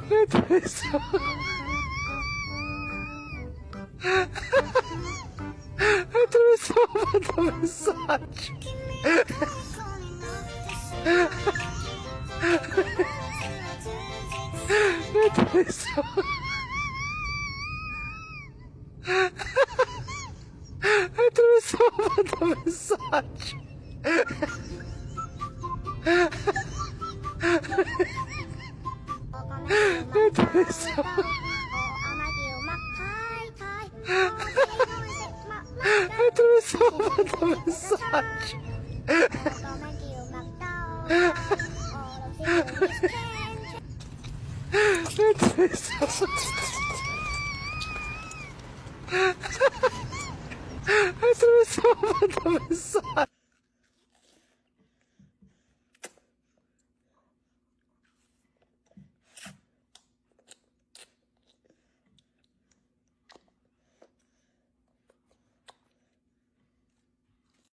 Attraversava attraversava il messaggio. Attraversava attraversava il messaggio. Attraversava attraversava il messaggio. Attraversava attraversava il messaggio.